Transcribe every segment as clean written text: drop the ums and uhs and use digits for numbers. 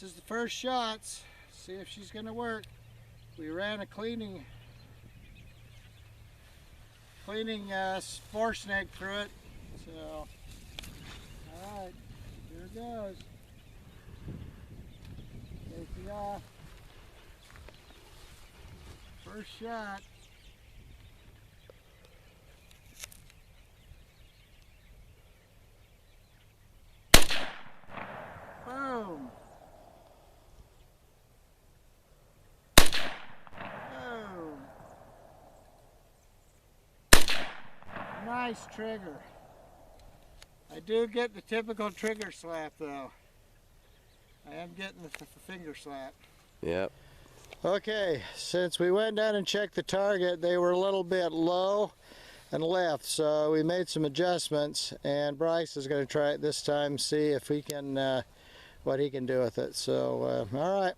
This is the first shots. See if she's going to work. We ran a cleaning spore snake through it. So, all right, here it goes. Safety off. First shot. Boom. Boom. Nice trigger. I do get the typical trigger slap though. I am getting the finger slap. Yep. Okay, since we went down and checked the target, they were a little bit low and left, so we made some adjustments, and Bryce is going to try it this time, see if he can, what he can do with it. So, all right.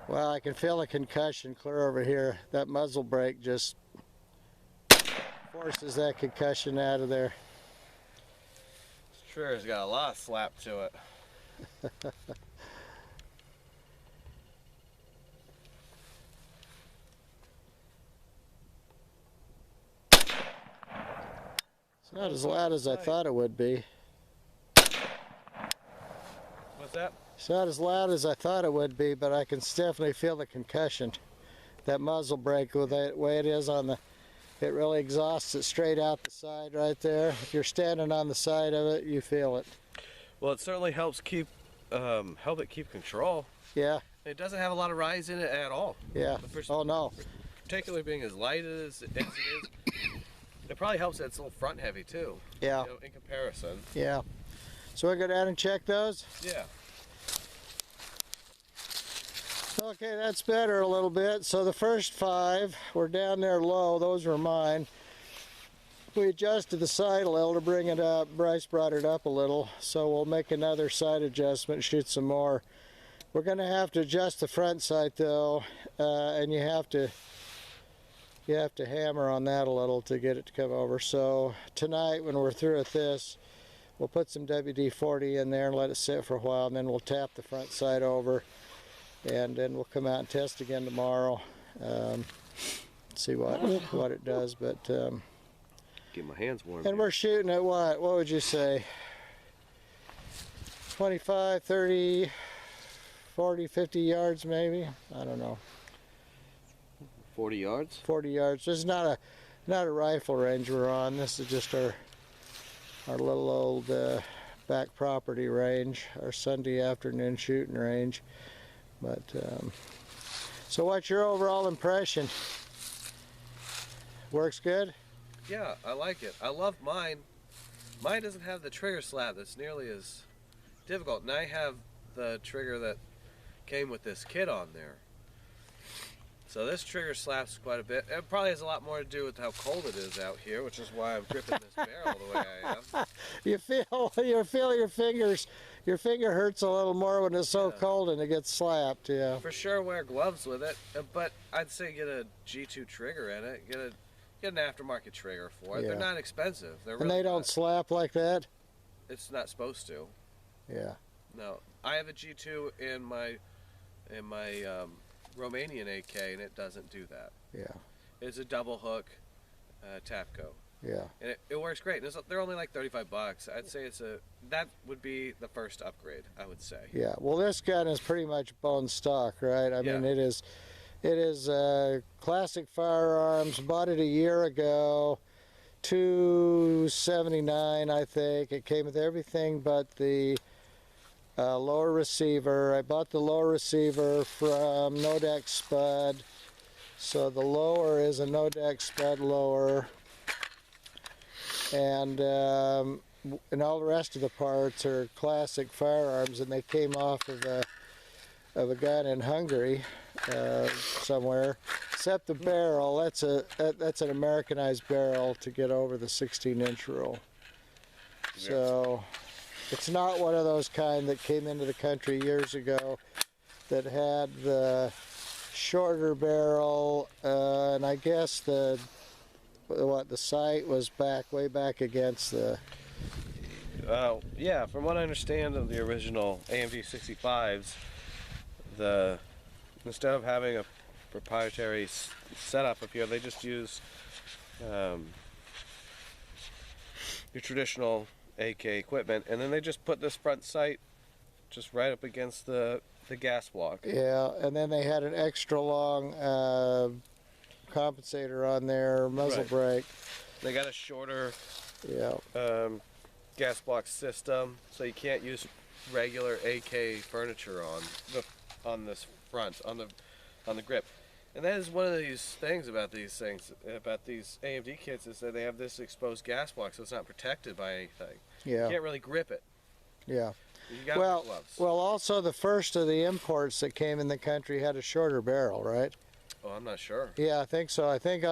Well, I can feel the concussion clear over here. That muzzle brake just forces that concussion out of there. This trigger's got a lot of slap to it. It's not as loud as I thought it would be. What's that? It's not as loud as I thought it would be, but I can definitely feel the concussion. That muzzle brake, with the way it is on the, it really exhausts it straight out the side right there. If you're standing on the side of it, you feel it. Well, it certainly helps keep, help it keep control. Yeah. It doesn't have a lot of rise in it at all. Yeah. Oh no. Particularly being as light as it is, it probably helps that it's a little front heavy too. Yeah. You know, in comparison. Yeah. So we'll go down and check those? Yeah. Okay, that's better a little bit. So the first 5 were down there low. Those were mine. We adjusted the sight a little to bring it up. Bryce brought it up a little. So we'll make another sight adjustment, shoot some more. We're going to have to adjust the front sight though, and you have to hammer on that a little to get it to come over. So tonight when we're through with this, we'll put some WD-40 in there and let it sit for a while, and then we'll tap the front sight over. And then we'll come out and test again tomorrow, see what it does. But get my hands warm. And here. we're shooting at what would you say? 25, 30, 40, 50 yards maybe. I don't know. 40 yards. 40 yards. This is not a rifle range we're on. This is just our little old back property range, our Sunday afternoon shooting range. But, so what's your overall impression? Works good? Yeah, I like it. I love mine. Mine doesn't have the trigger slap that's nearly as difficult. And I have the trigger that came with this kit on there. So this trigger slaps quite a bit. It probably has a lot more to do with how cold it is out here, which is why I'm gripping this barrel the way I am. You feel your fingers. Your finger hurts a little more when it's so cold and it gets slapped. Yeah. For sure, wear gloves with it, but I'd say get a G2 trigger in it. Get an aftermarket trigger for it. Yeah. They're not expensive. They're and really they don't not. slap like that. It's not supposed to. Yeah. No, I have a G2 in my Romanian AK, and it doesn't do that. Yeah. It's a double hook Tapco. Yeah. And it works great. And they're only like $35. I'd say that would be the first upgrade, I would say. Yeah. Well, this gun is pretty much bone stock, right? I mean, it is Classic Firearms. Bought it a year ago, $279, I think. It came with everything but the lower receiver. I bought the lower receiver from Dak Spud. So the lower is a Dak Spud lower. And and all the rest of the parts are Classic Firearms, and they came off of a gun in Hungary somewhere, except the barrel. That's an Americanized barrel to get over the 16-inch rule. So it's not one of those kind that came into the country years ago that had the shorter barrel, and I guess the sight was way back against the. Yeah, from what I understand of the original AMD 65s, instead of having a proprietary setup up here, they just use your traditional AK equipment, and then they just put this front sight just right up against the gas block. Yeah, and then they had an extra long compensator on their muzzle brake. They got a shorter Yeah. gas block system, so you can't use regular AK furniture on this front, on the grip. And that is one of these things about these AMD kits, is that they have this exposed gas block, so it's not protected by anything. Yeah. You can't really grip it. Yeah. You got gloves. Well, also the first of the imports that came in the country had a shorter barrel, right? Oh, I'm not sure. Yeah, I think so. I think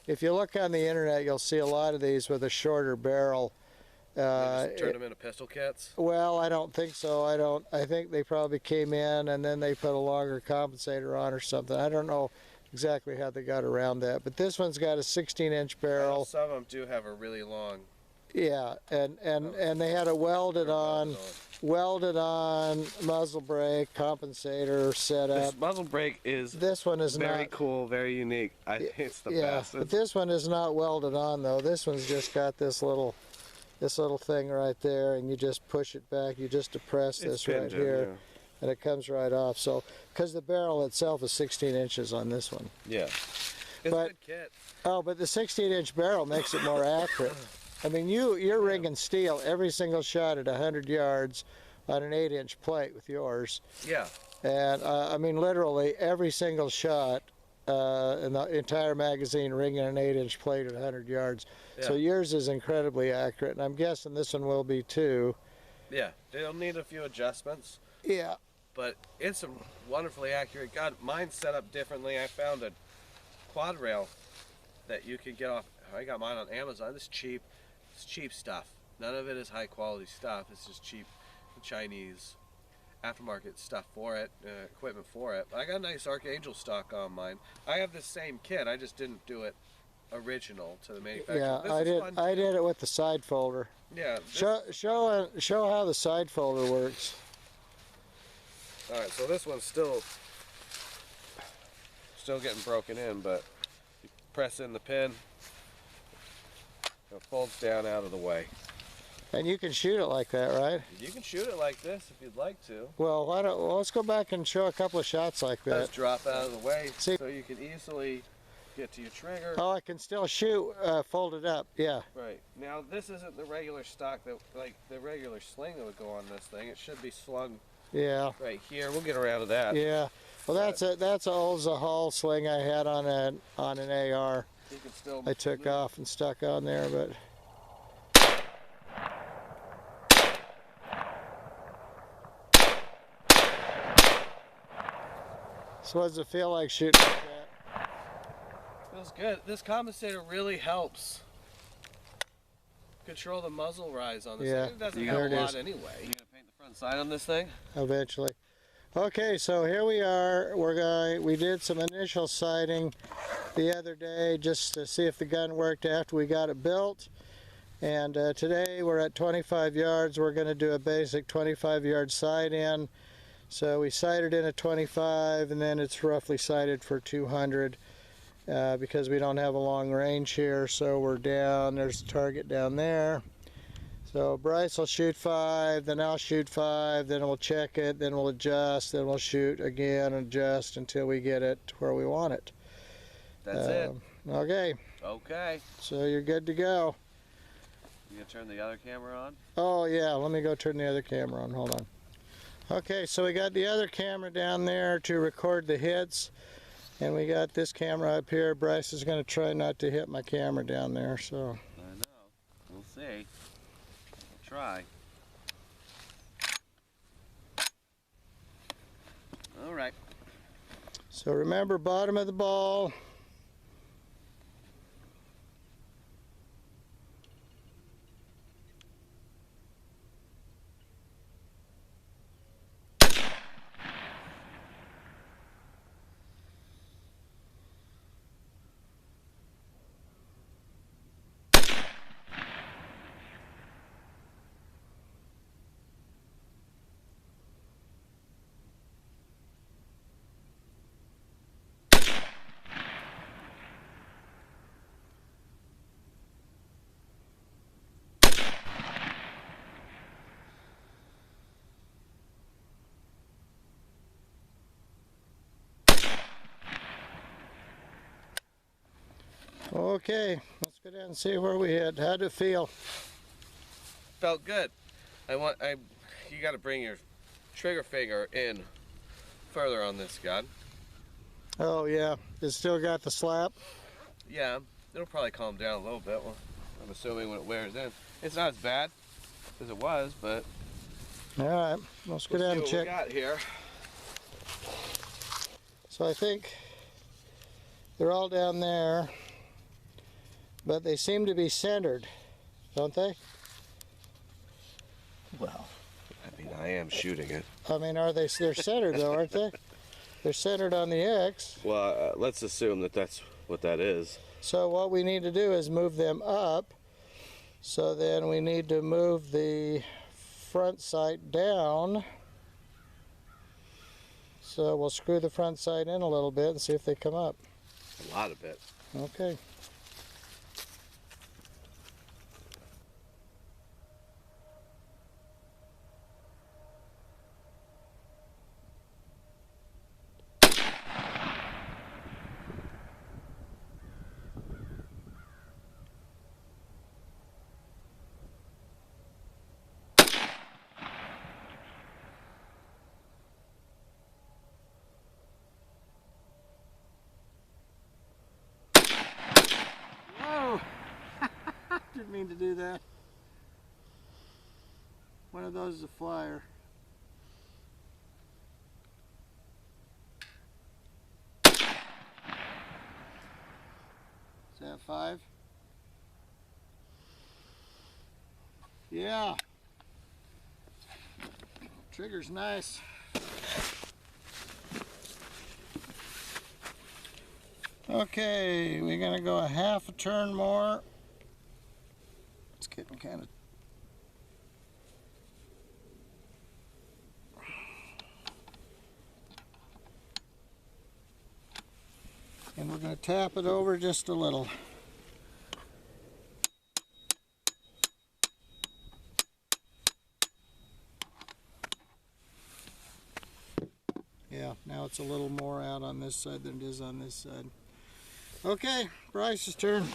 if you look on the internet, you'll see a lot of these with a shorter barrel. They just turned them into pistol kits? Well, I don't think so. I think they probably came in and then they put a longer compensator on or something. I don't know exactly how they got around that. But this one's got a 16-inch barrel. Some of them do have a really long. Yeah, and they had a welded on muzzle brake compensator setup. This muzzle brake is This one is very not cool, very unique. I think it's the best. but this one is not welded on though. This one's just got this little thing right there, and you just push it back. You just depress this right here, and it comes right off. So, because the barrel itself is 16 inches on this one. Yeah. It's a good kit. Oh, but the 16-inch barrel makes it more accurate. I mean, you're rigging steel every single shot at 100 yards on an 8-inch plate with yours. Yeah. And I mean, literally every single shot in the entire magazine ringing an 8-inch plate at 100 yards. Yeah. So yours is incredibly accurate, and I'm guessing this one will be too. Yeah, they'll need a few adjustments. Yeah. But it's a wonderfully accurate gun. Mine's set up differently. I found a quad rail that you can get off. I got mine on Amazon. It's cheap. It's cheap stuff. None of it is high quality stuff. It's just cheap Chinese aftermarket stuff for it, equipment for it. I got a nice Archangel stock on mine. I have the same kit. I just didn't do it original to the manufacturer. Yeah, I did it with the side folder. Yeah. Show how the side folder works. All right, so this one's still getting broken in, but you press in the pin, it folds down out of the way. And you can shoot it like that, right? You can shoot it like this if you'd like to. Well, let's go back and show a couple of shots like that. Just drop out of the way so you can easily get to your trigger. Oh, I can still shoot folded up, yeah. Right. Now, this isn't the regular stock, like the regular sling that would go on this thing. It should be slung right here. We'll get around to that. Yeah. Well, that's an old Zahal sling I had on an AR. You can still I took off and stuck on there, but. So what does it feel like shooting like that? Feels good. This compensator really helps control the muzzle rise on this thing. It doesn't have a lot anyway. You gonna paint the front side on this thing? Eventually. Okay, so here we are. We did some initial sighting the other day just to see if the gun worked after we got it built. And today we're at 25 yards. We're going to do a basic 25-yard sight in. So we sighted in at 25, and then it's roughly sighted for 200 because we don't have a long range here. So we're down. There's the target down there. So Bryce will shoot 5, then I'll shoot 5, then we'll check it, then we'll adjust, then we'll shoot again and adjust until we get it to where we want it. That's it. Okay. Okay. So you're good to go. You gonna turn the other camera on? Oh yeah, let me go turn the other camera on. Hold on. Okay, so we got the other camera down there to record the hits, and we got this camera up here. Bryce is going to try not to hit my camera down there, so. I know. We'll see. try. All right. So remember, bottom of the ball. Okay, let's go down and see where we hit. How'd it feel? Felt good. You got to bring your trigger finger in further on this gun. Oh yeah, it still got the slap? Yeah, it'll probably calm down a little bit. Well, I'm assuming when it wears in. It's not as bad as it was, but All right, let's go down and check. What we got here. So I think they're all down there, but they seem to be centered, don't they? Well, I mean, I am shooting it. I mean, they're centered though, aren't they? They're centered on the X. Well, let's assume that that's what that is. So what we need to do is move them up. So then we need to move the front sight down. So we'll screw the front sight in a little bit and see if they come up. A lot of it. Okay. Didn't mean to do that. One of those is a flyer. Is that 5? Yeah. Trigger's nice. Okay, we're gonna go a half a turn more. It's getting kind of and we're going to tap it over just a little. Yeah, now it's a little more out on this side than it is on this side. Okay, Bryce's turn.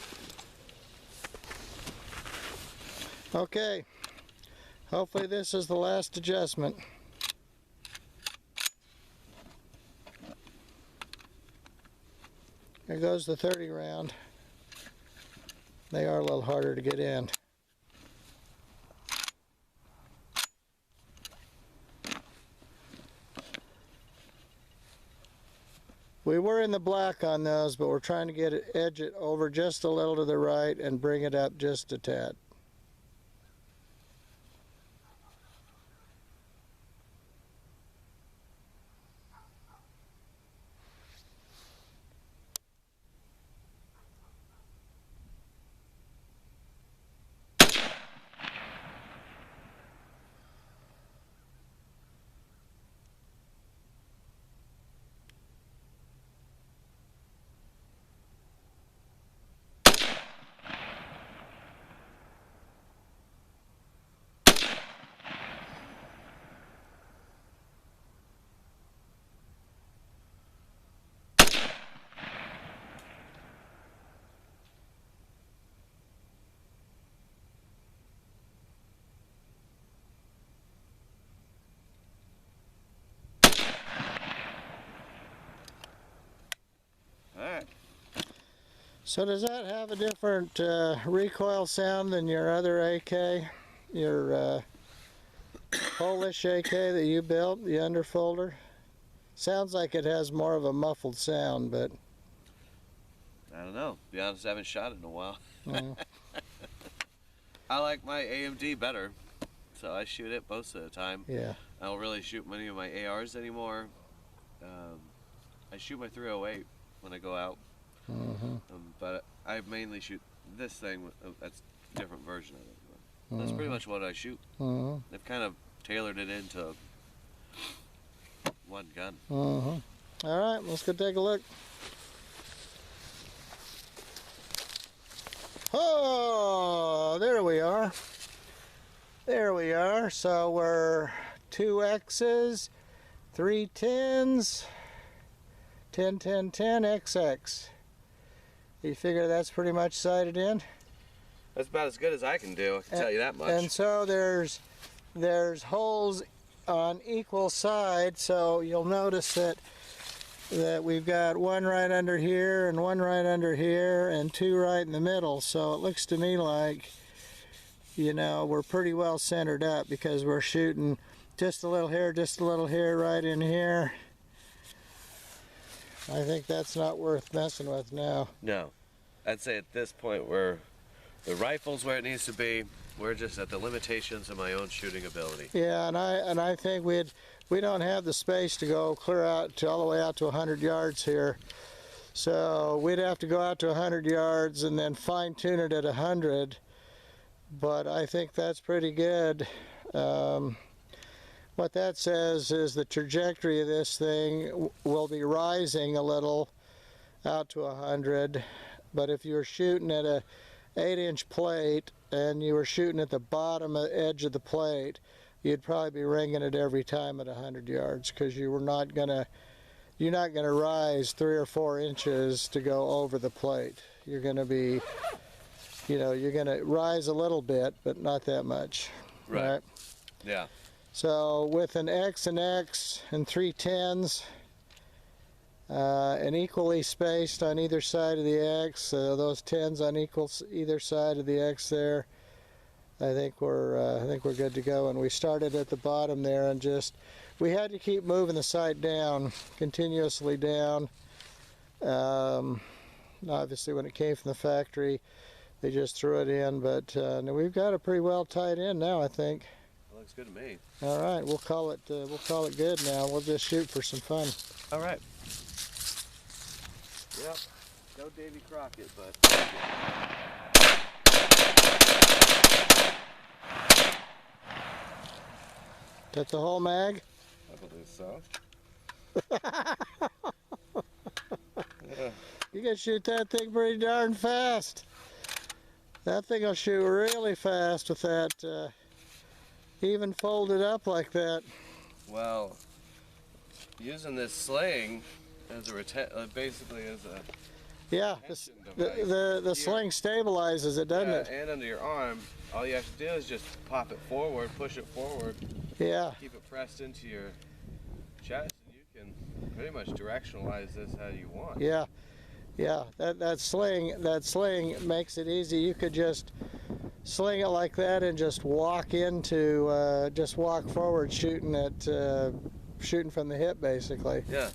Okay, hopefully this is the last adjustment. Here goes the 30 round. They are a little harder to get in. We were in the black on those, but we're trying to get it, edge it over just a little to the right and bring it up just a tad. So does that have a different recoil sound than your other AK? your Polish AK that you built, the underfolder? Sounds like it has more of a muffled sound, but I don't know. To be honest, I haven't shot it in a while. mm, I like my AMD better, so I shoot it most of the time. yeah. I don't really shoot many of my ARs anymore. I shoot my 308 when I go out, but I mainly shoot this thing. That's a different version of it. That's pretty much what I shoot. They've kind of tailored it into one gun. All right, let's go take a look. Oh, there we are. There we are. So we're 2 X's, 3 10s, 10, 10, 10, XX. You figure that's pretty much sighted in? That's about as good as I can do, I can tell you that much. And so there's holes on equal sides, so you'll notice that we've got one right under here and one right under here and 2 right in the middle. So it looks to me like, you know, we're pretty well centered up because we're shooting just a little here, right in here. I think that's not worth messing with now. No. I'd say at this point the rifle's where it needs to be. We're just at the limitations of my own shooting ability. Yeah, and I think we don't have the space to go clear out to all the way out to 100 yards here. So we'd have to go out to 100 yards and then fine tune it at 100. But I think that's pretty good. What that says is the trajectory of this thing will be rising a little out to 100. But if you were shooting at a 8-inch plate and you were shooting at the bottom edge of the plate, you'd probably be ringing it every time at 100 yards because you're not gonna rise 3 or 4 inches to go over the plate. You're gonna be, you know, you're gonna rise a little bit, but not that much. Right? Yeah. So with an X and X and 3 10s, and equally spaced on either side of the X, those 10s on either side of the X there, I think we're good to go. And we started at the bottom there and we had to keep moving the sight down, continuously down. Obviously when it came from the factory, they just threw it in, but we've got it pretty well tied in now, I think. Looks good to me. All right, we'll call it good now. We'll just shoot for some fun. All right. Yep. No Davy Crockett, but. That the whole mag? I believe so. You can shoot that thing pretty darn fast. That thing will shoot really fast with that, even folded up like that. Well, using this sling as a basically as a the sling stabilizes it, doesn't it? And under your arm, all you have to do is just pop it forward, push it forward. Yeah. Keep it pressed into your chest, and you can pretty much directionalize this how you want. Yeah. Yeah, that sling makes it easy. You could just sling it like that and just walk forward shooting from the hip basically. Yeah.